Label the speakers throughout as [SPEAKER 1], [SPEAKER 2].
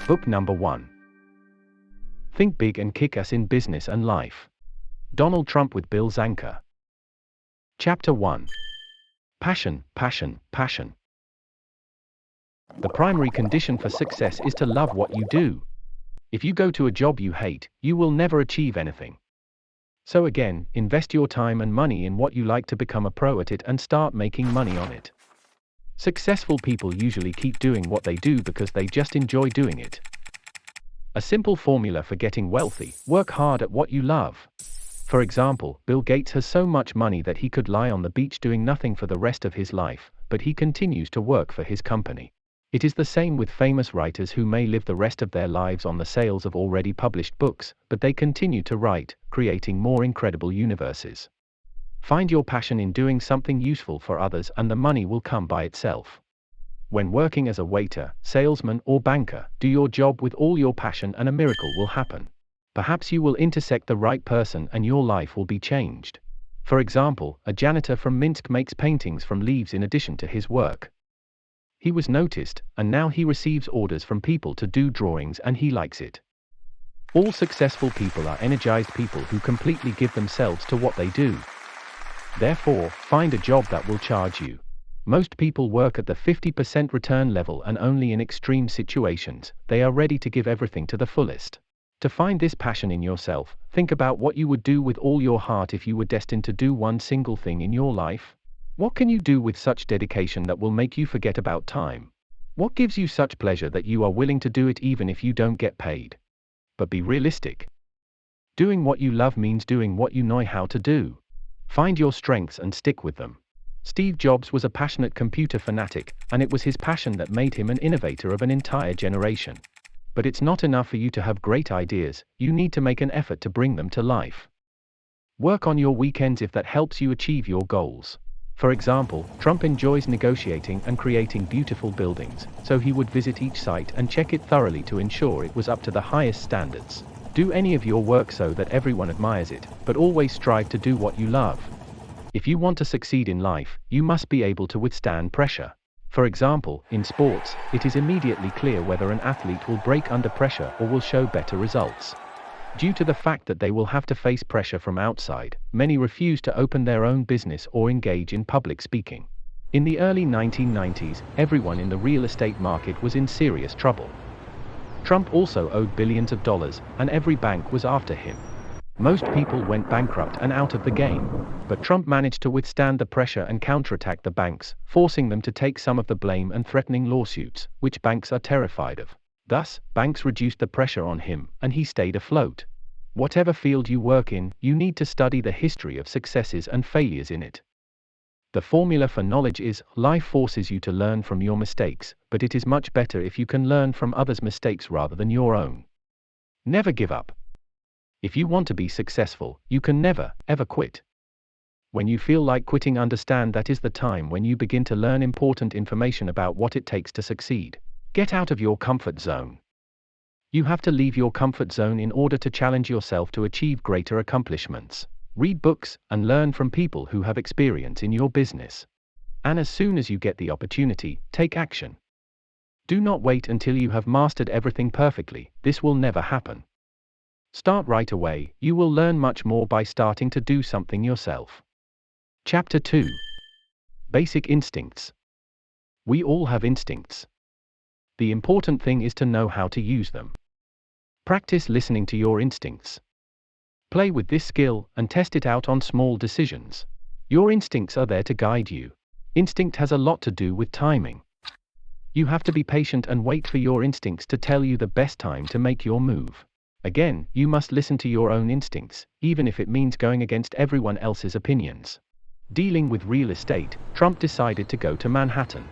[SPEAKER 1] Book number 1. Think Big and Kick Ass in Business and Life. Donald Trump with Bill Zanker. Chapter 1. Passion, passion, passion. The primary condition for success is to love what you do. If you go to a job you hate, you will never achieve anything. So again, invest your time and money in what you like to become a pro at it and start making money on it. Successful people usually keep doing what they do because they just enjoy doing it. A simple formula for getting wealthy: work hard at what you love. For example, Bill Gates has so much money that he could lie on the beach doing nothing for the rest of his life, but he continues to work for his company. It is the same with famous writers who may live the rest of their lives on the sales of already published books, but they continue to write, creating more incredible universes. Find your passion in doing something useful for others and the money will come by itself. When working as a waiter, salesman, or banker, do your job with all your passion and a miracle will happen. Perhaps you will intersect the right person and your life will be changed. For example, a janitor from Minsk makes paintings from leaves in addition to his work. He was noticed, and now he receives orders from people to do drawings and he likes it. All successful people are energized people who completely give themselves to what they do. Therefore, find a job that will charge you. Most people work at the 50% return level and only in extreme situations, they are ready to give everything to the fullest. To find this passion in yourself, think about what you would do with all your heart if you were destined to do one single thing in your life. What can you do with such dedication that will make you forget about time? What gives you such pleasure that you are willing to do it even if you don't get paid? But be realistic. Doing what you love means doing what you know how to do. Find your strengths and stick with them. Steve Jobs was a passionate computer fanatic, and it was his passion that made him an innovator of an entire generation. But it's not enough for you to have great ideas, you need to make an effort to bring them to life. Work on your weekends if that helps you achieve your goals. For example, Trump enjoys negotiating and creating beautiful buildings, so he would visit each site and check it thoroughly to ensure it was up to the highest standards. Do any of your work so that everyone admires it, but always strive to do what you love. If you want to succeed in life, you must be able to withstand pressure. For example, in sports, it is immediately clear whether an athlete will break under pressure or will show better results. Due to the fact that they will have to face pressure from outside, many refuse to open their own business or engage in public speaking. In the early 1990s, everyone in the real estate market was in serious trouble. Trump also owed billions of dollars, and every bank was after him. Most people went bankrupt and out of the game, but Trump managed to withstand the pressure and counterattack the banks, forcing them to take some of the blame and threatening lawsuits, which banks are terrified of. Thus, banks reduced the pressure on him, and he stayed afloat. Whatever field you work in, you need to study the history of successes and failures in it. The formula for knowledge is, life forces you to learn from your mistakes, but it is much better if you can learn from others' mistakes rather than your own. Never give up. If you want to be successful, you can never, ever quit. When you feel like quitting, understand that is the time when you begin to learn important information about what it takes to succeed. Get out of your comfort zone. You have to leave your comfort zone in order to challenge yourself to achieve greater accomplishments. Read books and learn from people who have experience in your business. And as soon as you get the opportunity, take action. Do not wait until you have mastered everything perfectly, this will never happen. Start right away, you will learn much more by starting to do something yourself. Chapter 2. Basic instincts. We all have instincts. The important thing is to know how to use them. Practice listening to your instincts. Play with this skill and test it out on small decisions. Your instincts are there to guide you. Instinct has a lot to do with timing. You have to be patient and wait for your instincts to tell you the best time to make your move. Again, you must listen to your own instincts, even if it means going against everyone else's opinions. Dealing with real estate, Trump decided to go to Manhattan.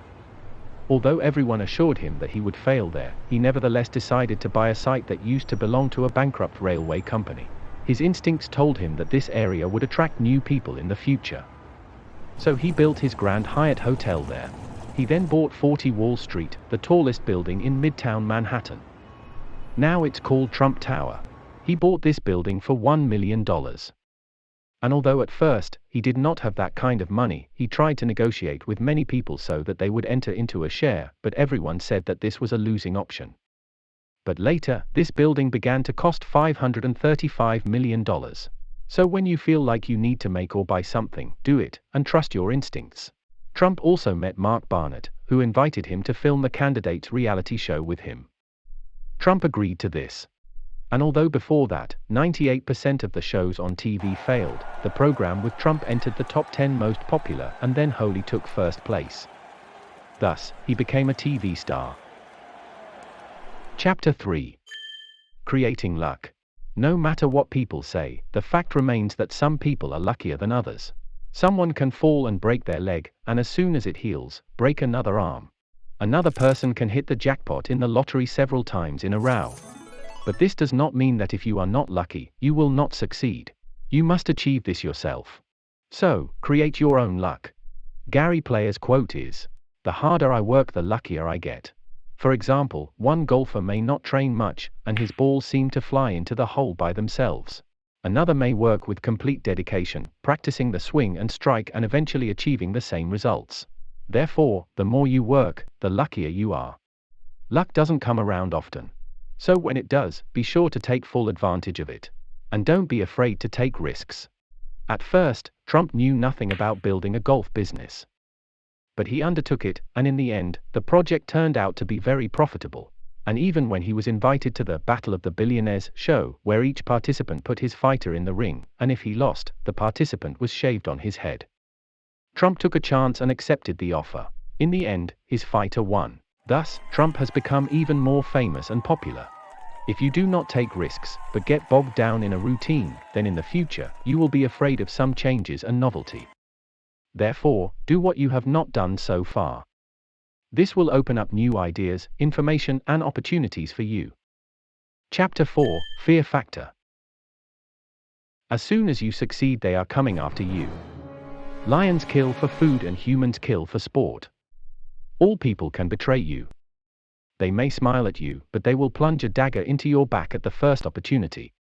[SPEAKER 1] Although everyone assured him that he would fail there, he nevertheless decided to buy a site that used to belong to a bankrupt railway company. His instincts told him that this area would attract new people in the future. So he built his Grand Hyatt Hotel there. He then bought 40 Wall Street, the tallest building in Midtown Manhattan. Now it's called Trump Tower. He bought this building for $1 million. And although at first, he did not have that kind of money, he tried to negotiate with many people so that they would enter into a share, but everyone said that this was a losing option. But later, this building began to cost $535 million. So when you feel like you need to make or buy something, do it, and trust your instincts. Trump also met Mark Barnett, who invited him to film the candidate's reality show with him. Trump agreed to this. And although before that, 98% of the shows on TV failed, the program with Trump entered the top 10 most popular and then wholly took first place. Thus, he became a TV star. Chapter 3. Creating Luck. No matter what people say, the fact remains that some people are luckier than others. Someone can fall and break their leg, and as soon as it heals, break another arm. Another person can hit the jackpot in the lottery several times in a row. But this does not mean that if you are not lucky, you will not succeed. You must achieve this yourself. So, create your own luck. Gary Player's quote is, "The harder I work, the luckier I get." For example, one golfer may not train much, and his balls seem to fly into the hole by themselves. Another may work with complete dedication, practicing the swing and strike and eventually achieving the same results. Therefore, the more you work, the luckier you are. Luck doesn't come around often. So when it does, be sure to take full advantage of it. And don't be afraid to take risks. At first, Trump knew nothing about building a golf business. But he undertook it, and in the end, the project turned out to be very profitable. And even when he was invited to the Battle of the Billionaires show, where each participant put his fighter in the ring, and if he lost, the participant was shaved on his head. Trump took a chance and accepted the offer. In the end, his fighter won. Thus, Trump has become even more famous and popular. If you do not take risks, but get bogged down in a routine, then in the future, you will be afraid of some changes and novelty. Therefore, do what you have not done so far. This will open up new ideas, information, and opportunities for you. Chapter 4, Fear Factor. As soon as you succeed, they are coming after you. Lions kill for food and humans kill for sport. All people can betray you. They may smile at you, but they will plunge a dagger into your back at the first opportunity.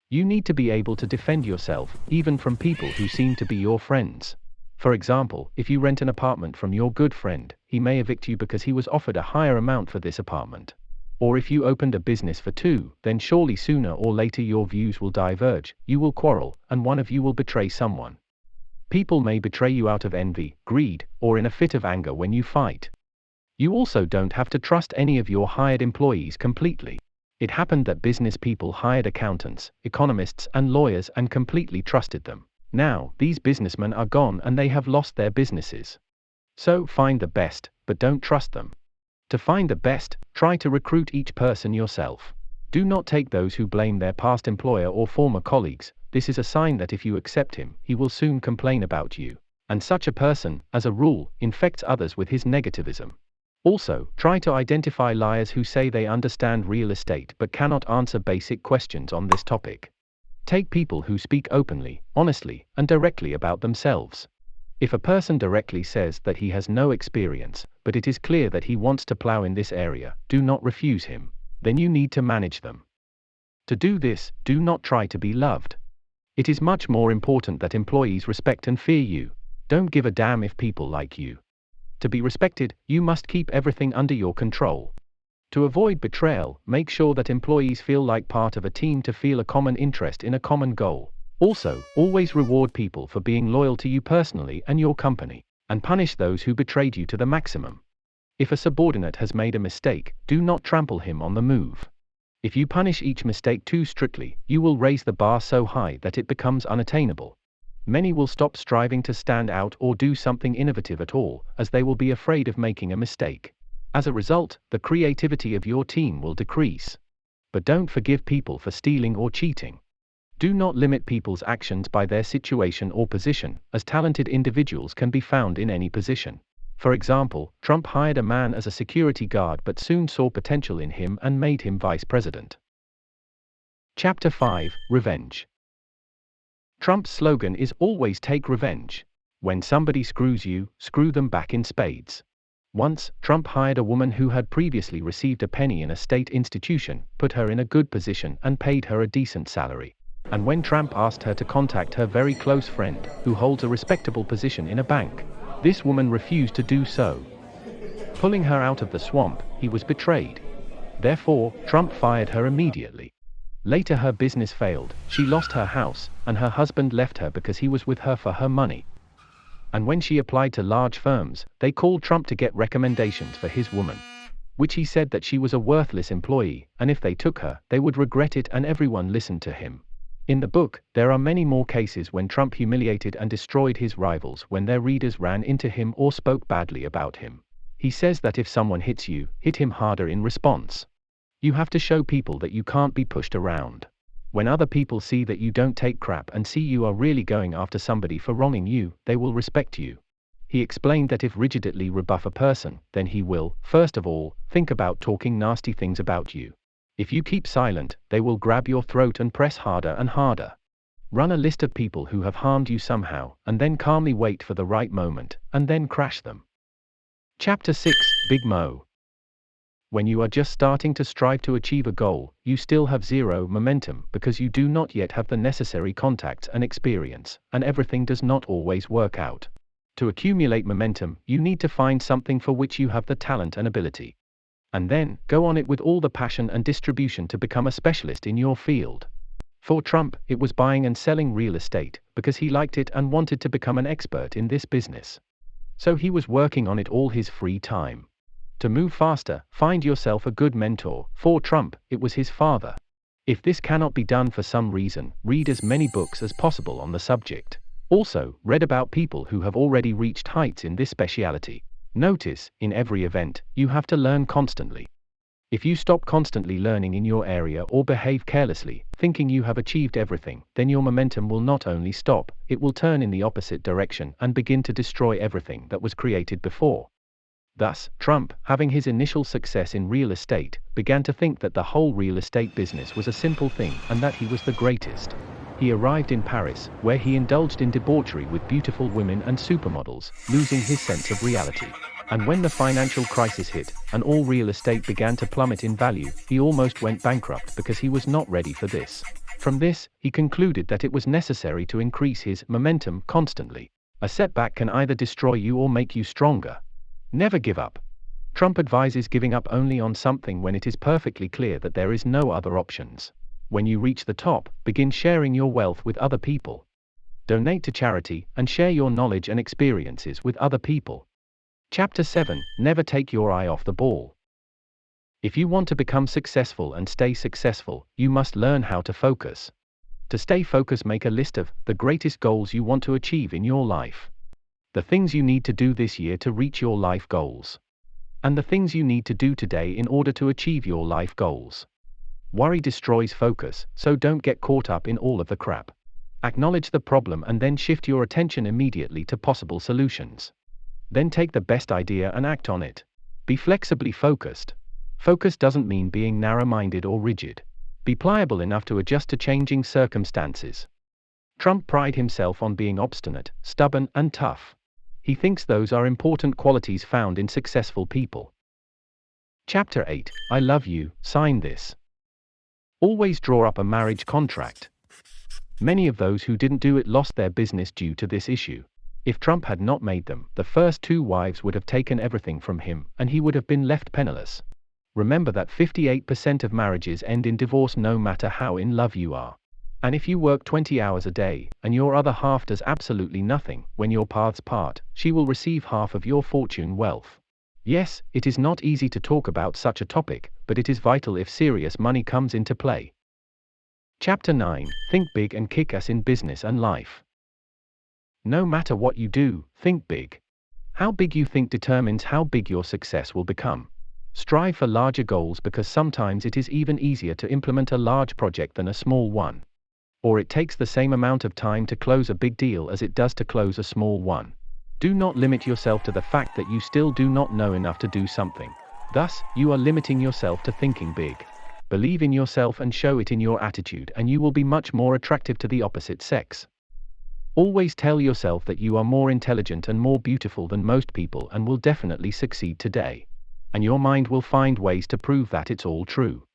[SPEAKER 1] You need to be able to defend yourself, even from people who seem to be your friends. For example, if you rent an apartment from your good friend, he may evict you because he was offered a higher amount for this apartment. Or if you opened a business for two, then surely sooner or later your views will diverge, you will quarrel, and one of you will betray someone. People may betray you out of envy, greed, or in a fit of anger when you fight. You also don't have to trust any of your hired employees completely. It happened that business people hired accountants, economists, and lawyers and completely trusted them. Now, these businessmen are gone and they have lost their businesses. So, find the best, but don't trust them. To find the best, try to recruit each person yourself. Do not take those who blame their past employer or former colleagues. This is a sign that if you accept him, he will soon complain about you. And such a person, as a rule, infects others with his negativism. Also, try to identify liars who say they understand real estate but cannot answer basic questions on this topic. Take people who speak openly, honestly, and directly about themselves. If a person directly says that he has no experience, but it is clear that he wants to plow in this area, do not refuse him. Then you need to manage them. To do this, do not try to be loved. It is much more important that employees respect and fear you. Don't give a damn if people like you. To be respected, you must keep everything under your control. To avoid betrayal, make sure that employees feel like part of a team to feel a common interest in a common goal. Also, always reward people for being loyal to you personally and your company, and punish those who betrayed you to the maximum. If a subordinate has made a mistake, do not trample him on the move. If you punish each mistake too strictly, you will raise the bar so high that it becomes unattainable. Many will stop striving to stand out or do something innovative at all, as they will be afraid of making a mistake. As a result, the creativity of your team will decrease. But don't forgive people for stealing or cheating. Do not limit people's actions by their situation or position, as talented individuals can be found in any position. For example, Trump hired a man as a security guard but soon saw potential in him and made him vice president. Chapter 5, Revenge. Trump's slogan is always take revenge. When somebody screws you, screw them back in spades. Once, Trump hired a woman who had previously received a penny in a state institution, put her in a good position and paid her a decent salary. And when Trump asked her to contact her very close friend, who holds a respectable position in a bank, this woman refused to do so. Pulling her out of the swamp, he was betrayed. Therefore, Trump fired her immediately. Later her business failed, she lost her house, and her husband left her because he was with her for her money. And when she applied to large firms, they called Trump to get recommendations for his woman, which he said that she was a worthless employee, and if they took her, they would regret it, and everyone listened to him. In the book, there are many more cases when Trump humiliated and destroyed his rivals when their readers ran into him or spoke badly about him. He says that if someone hits you, hit him harder in response. You have to show people that you can't be pushed around. When other people see that you don't take crap and see you are really going after somebody for wronging you, they will respect you. He explained that if rigidly rebuff a person, then he will, first of all, think about talking nasty things about you. If you keep silent, they will grab your throat and press harder and harder. Run a list of people who have harmed you somehow, and then calmly wait for the right moment, and then crash them. Chapter 6, Big Mo. When you are just starting to strive to achieve a goal, you still have zero momentum because you do not yet have the necessary contacts and experience, and everything does not always work out. To accumulate momentum, you need to find something for which you have the talent and ability. And then, go on it with all the passion and distribution to become a specialist in your field. For Trump, it was buying and selling real estate, because he liked it and wanted to become an expert in this business. So he was working on it all his free time. To move faster, find yourself a good mentor. For Trump, it was his father. If this cannot be done for some reason, read as many books as possible on the subject. Also, read about people who have already reached heights in this speciality. Notice, in every event, you have to learn constantly. If you stop constantly learning in your area or behave carelessly, thinking you have achieved everything, then your momentum will not only stop, it will turn in the opposite direction and begin to destroy everything that was created before. Thus, Trump, having his initial success in real estate, began to think that the whole real estate business was a simple thing and that he was the greatest. He arrived in Paris, where he indulged in debauchery with beautiful women and supermodels, losing his sense of reality. And when the financial crisis hit, and all real estate began to plummet in value, he almost went bankrupt because he was not ready for this. From this, he concluded that it was necessary to increase his momentum constantly. A setback can either destroy you or make you stronger. Never give up. Trump advises giving up only on something when it is perfectly clear that there is no other options. When you reach the top, begin sharing your wealth with other people. Donate to charity, and share your knowledge and experiences with other people. Chapter 7, Never take your eye off the ball. If you want to become successful and stay successful, you must learn how to focus. To stay focused, make a list of the greatest goals you want to achieve in your life. The things you need to do this year to reach your life goals. And the things you need to do today in order to achieve your life goals. Worry destroys focus, so don't get caught up in all of the crap. Acknowledge the problem and then shift your attention immediately to possible solutions. Then take the best idea and act on it. Be flexibly focused. Focus doesn't mean being narrow-minded or rigid. Be pliable enough to adjust to changing circumstances. Trump prided himself on being obstinate, stubborn, and tough. He thinks those are important qualities found in successful people. Chapter 8, I love you, sign this. Always draw up a marriage contract. Many of those who didn't do it lost their business due to this issue. If Trump had not made them, the first two wives would have taken everything from him, and he would have been left penniless. Remember that 58% of marriages end in divorce no matter how in love you are. And if you work 20 hours a day, and your other half does absolutely nothing, when your paths part, she will receive half of your fortune wealth. Yes, it is not easy to talk about such a topic, but it is vital if serious money comes into play. Chapter 9, Think big and kick ass in business and life. No matter what you do, think big. How big you think determines how big your success will become. Strive for larger goals because sometimes it is even easier to implement a large project than a small one. Or it takes the same amount of time to close a big deal as it does to close a small one. Do not limit yourself to the fact that you still do not know enough to do something. Thus, you are limiting yourself to thinking big. Believe in yourself and show it in your attitude, and you will be much more attractive to the opposite sex. Always tell yourself that you are more intelligent and more beautiful than most people and will definitely succeed today. And your mind will find ways to prove that it's all true.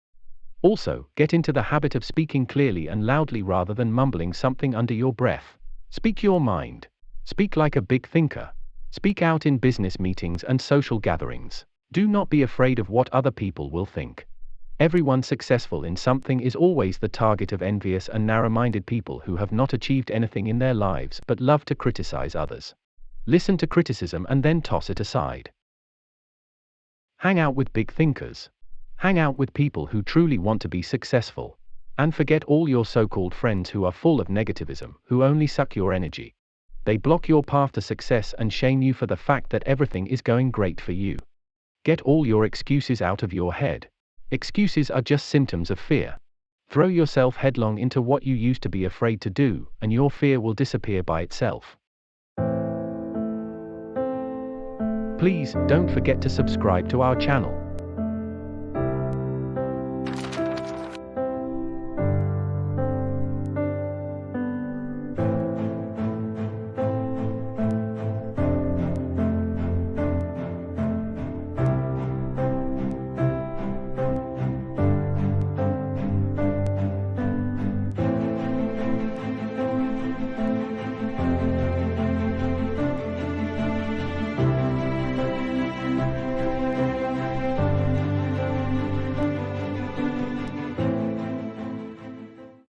[SPEAKER 1] Also, get into the habit of speaking clearly and loudly rather than mumbling something under your breath. Speak your mind. Speak like a big thinker. Speak out in business meetings and social gatherings. Do not be afraid of what other people will think. Everyone successful in something is always the target of envious and narrow-minded people who have not achieved anything in their lives but love to criticize others. Listen to criticism and then toss it aside. Hang out with big thinkers. Hang out with people who truly want to be successful. And forget all your so-called friends who are full of negativism, who only suck your energy. They block your path to success and shame you for the fact that everything is going great for you. Get all your excuses out of your head. Excuses are just symptoms of fear. Throw yourself headlong into what you used to be afraid to do, and your fear will disappear by itself. Please don't forget to subscribe to our channel.